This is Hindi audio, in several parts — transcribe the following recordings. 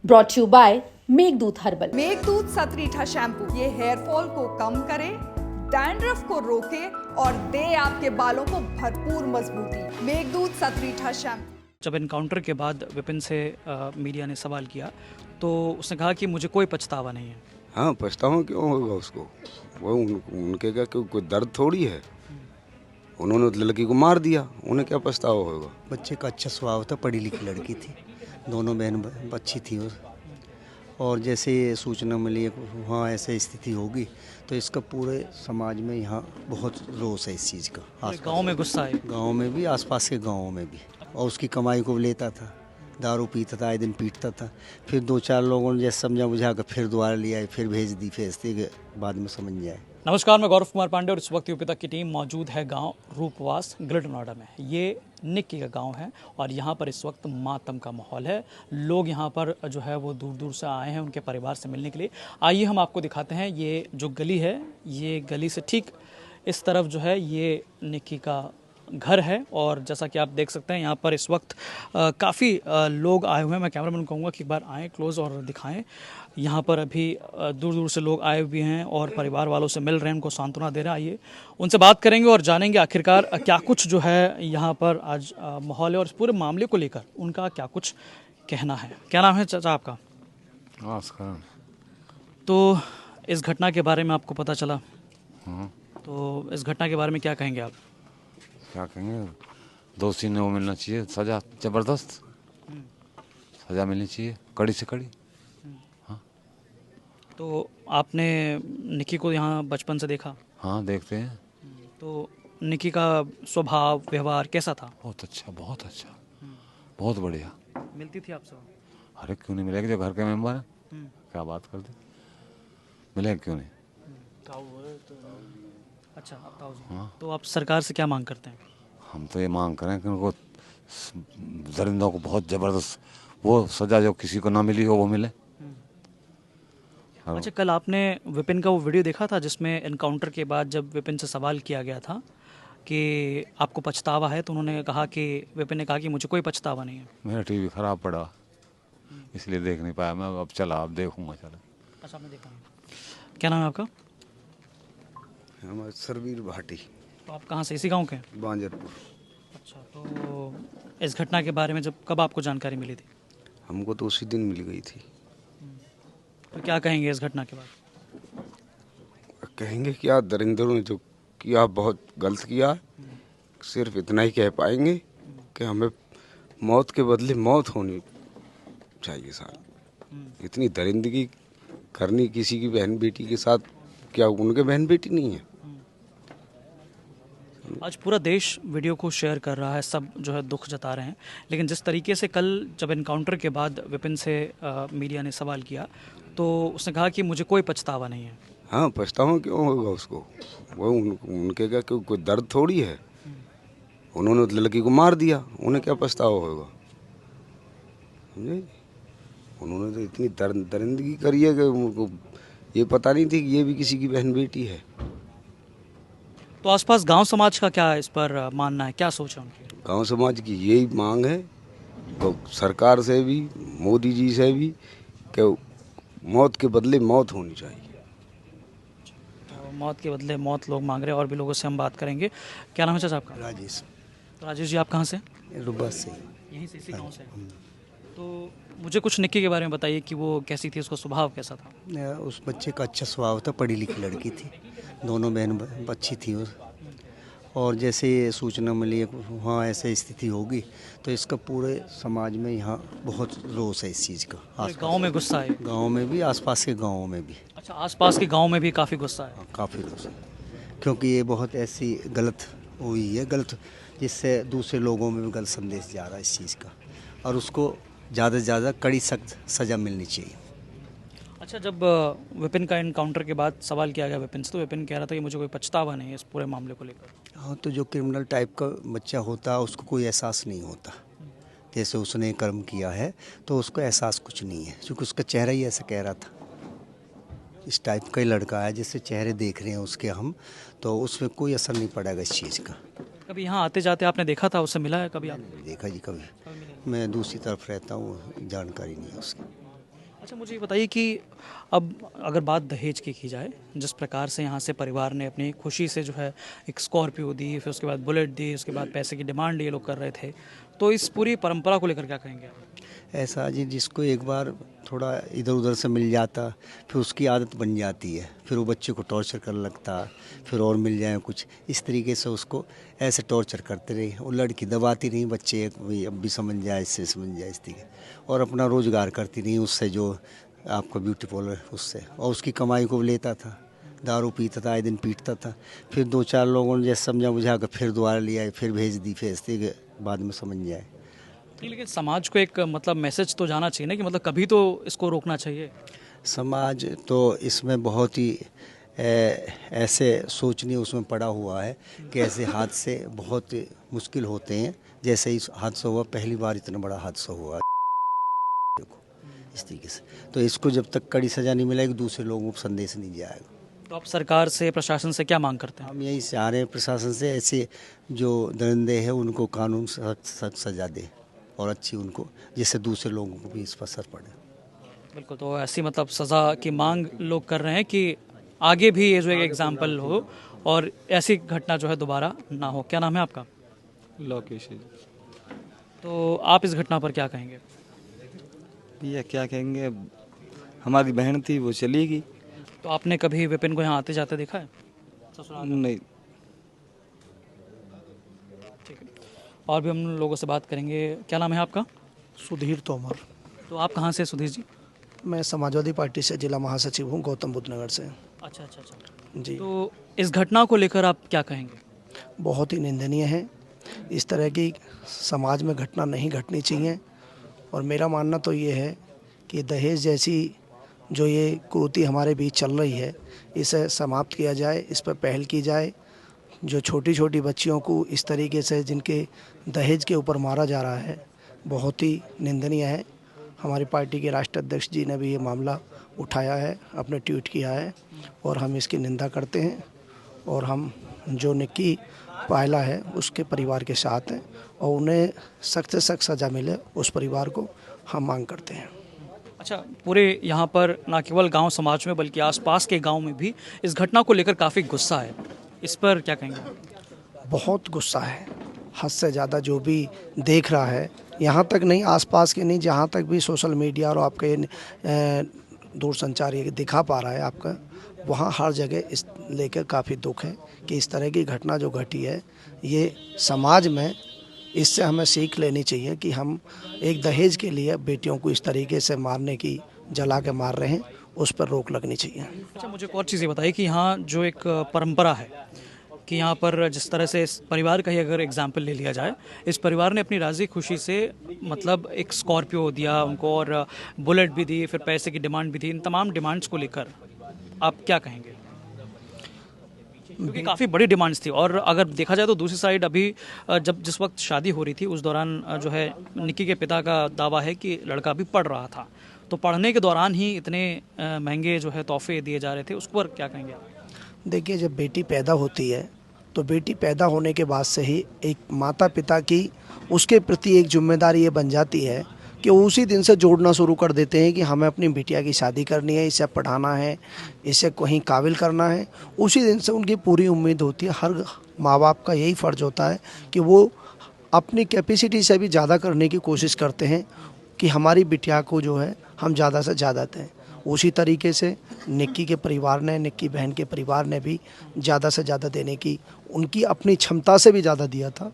Brought you by Meghdoot herbal. Meghdoot Satritha shampoo ये हेयर फॉल को कम करे, डैंड्रफ को रोके और दे आपके बालों को भरपूर मजबूती। मेघदूत सतरीठा शैम्पू। जब इनकाउंटर के बाद विपिन से मीडिया ने सवाल किया तो उसने कहा कि मुझे कोई पछतावा नहीं है। हाँ, पछतावा क्यों होगा उसको? वो उनके क्या कोई दर्द थोड़ी है। उन्होंने लड़की को मार दिया, उन्हें क्या पछतावा होगा? बच्चे का अच्छा स्वभाव था, पढ़ी लिखी लड़की थी, दोनों बहन अच्छी थी और जैसे ये सूचना मिली वहाँ ऐसे स्थिति होगी तो इसका पूरे समाज में यहाँ बहुत रोष है इस चीज़ का। गांव में गुस्सा है, गांव में भी, आसपास के गांवों में भी। और उसकी कमाई को लेता था, दारू पीता था, आए दिन पीटता था। फिर दो चार लोगों ने जैसे समझा बुझा कर फिर दोबारा लिया, फिर भेज दी, भेजते के बाद में समझ जाए। नमस्कार, मैं गौरव कुमार पांडे और इस वक्त यूपी तक की टीम मौजूद है गांव रूपवास ग्रेटर नोएडा में। ये निक्की का गांव है और यहाँ पर इस वक्त मातम का माहौल है। लोग यहाँ पर जो है वो दूर दूर से आए हैं उनके परिवार से मिलने के लिए। आइए हम आपको दिखाते हैं ये जो गली है, ये गली से ठीक इस तरफ जो है ये निक्की का घर है और जैसा कि आप देख सकते हैं यहाँ पर इस वक्त काफ़ी लोग आए हुए हैं। मैं कैमरामैन को कहूँगा कि एक बार आएँ क्लोज और दिखाएं। यहाँ पर अभी दूर दूर से लोग आए हुए हैं और परिवार वालों से मिल रहे हैं, उनको सांत्वना दे रहे हैं। आइए उनसे बात करेंगे और जानेंगे आखिरकार क्या कुछ जो है यहाँ पर आज माहौल है और इस पूरे मामले को लेकर उनका क्या कुछ कहना है। क्या नाम है चाचा आपका? नमस्कार। तो इस घटना के बारे में आपको पता चला, हाँ, तो इस घटना के बारे में क्या कहेंगे आप? क्या कहेंगे, दोषी ने वो मिलना चाहिए सजा, जबरदस्त सजा मिलनी चाहिए, कड़ी से कड़ी। हाँ। तो आपने निक्की को यहाँ बचपन से देखा? हाँ, देखते हैं। तो निक्की का स्वभाव व्यवहार कैसा था? बहुत अच्छा, बहुत अच्छा, बहुत बढ़िया। मिलती थी आपसे? अरे क्यों नहीं मिलेगी, जो घर के मेंबर हैं। क्या बात कर दी, मिलेगा क्यों नहीं। अच्छा, आप ताऊ जी। हाँ। तो आप सरकार से क्या मांग करते हैं? हम तो ये मांग करें कि उनको दरिंदों को बहुत ज़बरदस्त वो सजा जो किसी को ना मिली हो वो मिले। अच्छा, कल आपने विपिन का वो वीडियो देखा था जिसमें एनकाउंटर के बाद जब विपिन से सवाल किया गया था कि आपको पछतावा है, तो उन्होंने कहा कि विपिन ने कहा कि मुझे कोई पछतावा नहीं है। मेरा टीवी ख़राब पड़ा इसलिए देख नहीं पाया मैं। अब चला, अब देखूंगा। चला। अच्छा, आपने देखा नहीं। क्या नाम है आपका? हमारे सरवीर भाटी, तो आप कहाँ से, इसी गाँव के हैं? बांजरपुर। अच्छा, तो इस घटना के बारे में जब कब आपको जानकारी मिली थी? हमको तो उसी दिन मिल गई थी। तो क्या कहेंगे इस घटना के बाद? कहेंगे क्या, दरिंदरों ने जो किया बहुत गलत किया। सिर्फ इतना ही कह पाएंगे कि हमें मौत के बदले मौत होनी चाहिए साहब। इतनी दरिंदगी करनी किसी की बहन बेटी के साथ, क्या उनके बहन बेटी नहीं है? आज पूरा देश वीडियो को शेयर कर रहा है, सब जो है दुख जता रहे हैं, लेकिन जिस तरीके से कल जब इनकाउंटर के बाद विपिन से मीडिया ने सवाल किया तो उसने कहा कि मुझे कोई पछतावा नहीं है। हाँ, पछतावा क्यों होगा उसको? वो उनके क्या कोई दर्द थोड़ी है। उन्होंने लड़की को मार दिया, उन्हें क्या पछतावा होगा? समझे? उन्होंने तो इतनी दरिंदगी करी है कि उनको ये पता नहीं थी कि ये भी किसी की बहन बेटी है। तो आसपास गांव समाज का क्या इस पर मानना है, क्या सोच है उनकी? तो गांव समाज की यही मांग है तो सरकार से भी, मोदी जी से भी, कि मौत के बदले मौत होनी चाहिए। मौत के बदले मौत लोग मांग रहे हैं और भी लोगों से हम बात करेंगे। क्या नाम है चाचा आपका? राजेश। तो राजेश जी, आप कहाँ से? रुबस से। यहीं से, इसी गाँव से? तो मुझे कुछ निक्की के बारे में बताइए कि वो कैसी थी, उसका स्वभाव कैसा था? उस बच्चे का अच्छा स्वभाव था, पढ़ी लिखी लड़की थी, दोनों बहन अच्छी थी और जैसे ये सूचना मिली वहाँ ऐसे स्थिति होगी तो इसका पूरे समाज में यहाँ बहुत रोष है इस चीज़ का। गांव में गुस्सा है? गांव में भी, आसपास के गांवों में भी। अच्छा, आसपास के गांव में भी काफ़ी गुस्सा है? काफ़ी रोष है क्योंकि ये बहुत ऐसी गलत हुई है, गलत, जिससे दूसरे लोगों में भी गलत संदेश जा रहा है इस चीज़ का और उसको ज़्यादा से ज़्यादा कड़ी सख्त सज़ा मिलनी चाहिए। अच्छा, जब विपिन का इनकाउंटर के बाद सवाल किया गया विपिन से तो विपिन कह रहा था कि मुझे कोई पछतावा नहीं है इस पूरे मामले को लेकर। हाँ, तो जो क्रिमिनल टाइप का बच्चा होता है उसको कोई एहसास नहीं होता। जैसे उसने कर्म किया है तो उसको एहसास कुछ नहीं है, क्योंकि उसका चेहरा ही ऐसा कह रहा था। इस टाइप का ही लड़का है जिससे चेहरे देख रहे हैं उसके हम, तो उसमें कोई असर नहीं पड़ेगा इस चीज़ का। कभी यहाँ आते जाते आपने देखा था, उससे मिला है कभी आप? देखा जी कभी, मैं दूसरी तरफ रहता हूँ, जानकारी नहीं है उसकी। अच्छा, मुझे ये बताइए कि अब अगर बात दहेज की जाए, जिस प्रकार से यहाँ से परिवार ने अपनी खुशी से जो है एक स्कॉर्पियो दी, फिर उसके बाद बुलेट दी, उसके बाद पैसे की डिमांड ये लोग कर रहे थे, तो इस पूरी परंपरा को लेकर क्या कहेंगे आप? ऐसा जी, जिसको एक बार थोड़ा इधर उधर से मिल जाता फिर उसकी आदत बन जाती है, फिर वो बच्चे को टॉर्चर करने लगता, फिर और मिल जाए कुछ, इस तरीके से उसको ऐसे टॉर्चर करते रहे। वो लड़की दबाती नहीं, बच्चे अब भी समझ जाए, इससे समझ जाए इस तरीके, और अपना रोज़गार करती नहीं उससे, जो आपका ब्यूटी पार्लर उससे, और उसकी कमाई को लेता था, दारू पीता था, आए दिन पीटता था। फिर 2-4 लोगों ने जैसे समझा बुझा कर फिर दोबारा लिया, फिर भेज दी, फिर इस तरीके बाद में समझ जाए। नहीं, लेकिन समाज को एक मतलब मैसेज तो जाना चाहिए ना, कि मतलब कभी तो इसको रोकना चाहिए। समाज तो इसमें बहुत ही ऐसे सोचने उसमें पड़ा हुआ है कि ऐसे हादसे बहुत मुश्किल होते हैं। जैसे ही हादसा हुआ, पहली बार इतना बड़ा हादसा हुआ देखो इस तरीके से, तो इसको जब तक कड़ी सज़ा नहीं मिलेगी दूसरे लोगों को संदेश नहीं जाएगा। तो आप सरकार से, प्रशासन से क्या मांग करते हैं? हम यही चाह रहे हैं प्रशासन से, ऐसे जो दरिंदे हैं उनको कानून सख्त सज़ा दे और अच्छी उनको, जिससे दूसरे लोगों को भी इस पर असर पड़े। बिल्कुल, तो ऐसी मतलब सज़ा की मांग लोग कर रहे हैं कि आगे भी ये जो एक एग्जाम्पल हो और ऐसी घटना जो है दोबारा ना हो। क्या नाम है आपका? लोकेश जी। तो आप इस घटना पर क्या कहेंगे? भैया क्या कहेंगे, हमारी बहन थी वो चली गई। तो आपने कभी विपिन को यहाँ आते जाते देखा है ससुराल? नहीं। ठीक है, और भी हम लोगों से बात करेंगे। क्या नाम है आपका? सुधीर तोमर। तो आप कहाँ से सुधीर जी? मैं समाजवादी पार्टी से जिला महासचिव हूँ, गौतम बुद्ध नगर से। अच्छा अच्छा अच्छा। जी। तो इस घटना को लेकर आप क्या कहेंगे? बहुत ही निंदनीय है, इस तरह की समाज में घटना नहीं घटनी चाहिए। और मेरा मानना तो ये है कि दहेज जैसी जो ये कुरीति हमारे बीच चल रही है, इसे समाप्त किया जाए, इस पर पहल की जाए। जो छोटी छोटी बच्चियों को इस तरीके से जिनके दहेज के ऊपर मारा जा रहा है, बहुत ही निंदनीय है। हमारी पार्टी के राष्ट्रीय अध्यक्ष जी ने भी ये मामला उठाया है, अपने ट्वीट किया है, और हम इसकी निंदा करते हैं। और हम जो निक्की पायला है उसके परिवार के साथ हैं, और उन्हें सख्त से सख्त सज़ा मिले, उस परिवार को हम मांग करते हैं। अच्छा, पूरे यहाँ पर ना केवल गांव समाज में बल्कि आसपास के गांव में भी इस घटना को लेकर काफ़ी गुस्सा है, इस पर क्या कहेंगे? बहुत गुस्सा है, हद से ज़्यादा। जो भी देख रहा है, यहाँ तक नहीं, आसपास के नहीं, जहाँ तक भी सोशल मीडिया और आपके दूरसंचार ये दिखा पा रहा है आपका, वहाँ हर जगह इस लेकर काफ़ी दुख है कि इस तरह की घटना जो घटी है, ये समाज में, इससे हमें सीख लेनी चाहिए कि हम एक दहेज के लिए बेटियों को इस तरीके से मारने की, जला के मार रहे हैं, उस पर रोक लगनी चाहिए। अच्छा, मुझे एक और चीज़ ये बताइए कि यहाँ जो एक परंपरा है कि यहाँ पर जिस तरह से इस परिवार का ही अगर एग्जाम्पल ले लिया जाए, इस परिवार ने अपनी राज़ी खुशी से मतलब एक स्कॉर्पियो दिया उनको, और बुलेट भी दी, फिर पैसे की डिमांड भी थी। इन तमाम डिमांड्स को लेकर आप क्या कहेंगे? क्योंकि काफ़ी बड़ी डिमांड्स थी, और अगर देखा जाए तो दूसरी साइड अभी जब जिस वक्त शादी हो रही थी उस दौरान जो है निक्की के पिता का दावा है कि लड़का अभी पढ़ रहा था, तो पढ़ने के दौरान ही इतने महंगे जो है तोहफे दिए जा रहे थे, उस पर क्या कहेंगे आप? देखिए, जब बेटी पैदा होती है तो बेटी पैदा होने के बाद से ही एक माता पिता की उसके प्रति एक जिम्मेदारी ये बन जाती है कि वो उसी दिन से जोड़ना शुरू कर देते हैं कि हमें अपनी बिटिया की शादी करनी है, इसे पढ़ाना है, इसे कहीं काबिल करना है। उसी दिन से उनकी पूरी उम्मीद होती है, हर माँ बाप का यही फ़र्ज़ होता है कि वो अपनी कैपेसिटी से भी ज़्यादा करने की कोशिश करते हैं कि हमारी बिटिया को जो है हम ज़्यादा से ज़्यादा दें। उसी तरीके से निक्की के परिवार ने, निक्की बहन के परिवार ने भी ज़्यादा से ज़्यादा देने की, उनकी अपनी क्षमता से भी ज़्यादा दिया था।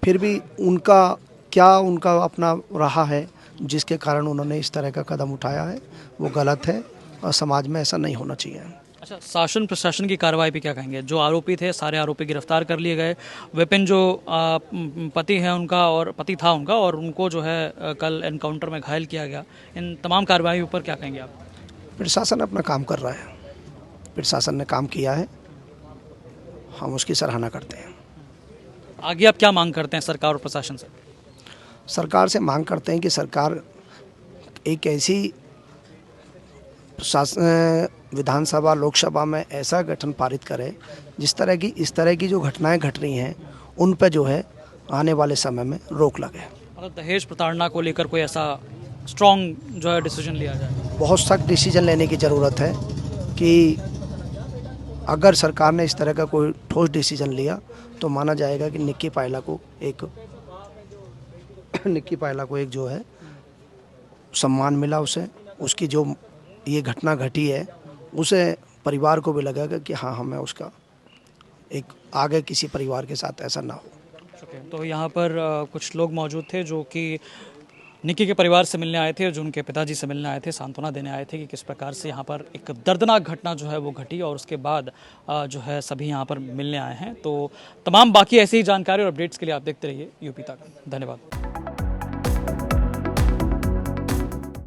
फिर भी उनका अपना रहा है जिसके कारण उन्होंने इस तरह का कदम उठाया है, वो गलत है और समाज में ऐसा नहीं होना चाहिए। अच्छा, शासन प्रशासन की कार्रवाई पे क्या कहेंगे? जो आरोपी थे सारे आरोपी गिरफ्तार कर लिए गए। विपिन जो पति है उनका, और पति था उनका, और उनको जो है कल एनकाउंटर में घायल किया गया। इन तमाम कार्रवाई पर क्या कहेंगे आप? प्रशासन अपना काम कर रहा है, प्रशासन ने काम किया है, हम उसकी सराहना करते हैं। आगे आप क्या मांग करते हैं सरकार और प्रशासन से? सरकार से मांग करते हैं कि सरकार एक ऐसी विधानसभा, लोकसभा में ऐसा गठन पारित करे इस तरह की जो घटनाएं घट रही हैं उन पर जो है आने वाले समय में रोक लगे। मतलब दहेज प्रताड़ना को लेकर कोई ऐसा स्ट्रॉन्ग जो है डिसीजन लिया जाए। बहुत सख्त डिसीजन लेने की ज़रूरत है कि अगर सरकार ने इस तरह का कोई ठोस डिसीजन लिया तो माना जाएगा कि निक्की पायला को एक जो है सम्मान मिला उसे, उसकी जो ये घटना घटी है उसे परिवार को भी लगेगा कि हाँ हमें उसका एक आगे किसी परिवार के साथ ऐसा ना हो। तो यहाँ पर कुछ लोग मौजूद थे जो कि निक्की के परिवार से मिलने आए थे, जो उनके पिताजी से मिलने आए थे, सांत्वना देने आए थे कि किस प्रकार से यहाँ पर एक दर्दनाक घटना जो है वो घटी और उसके बाद जो है सभी यहाँ पर मिलने आए हैं। तो तमाम बाकी ऐसी ही जानकारी और अपडेट्स के लिए आप देखते रहिए यूपी तक। धन्यवाद।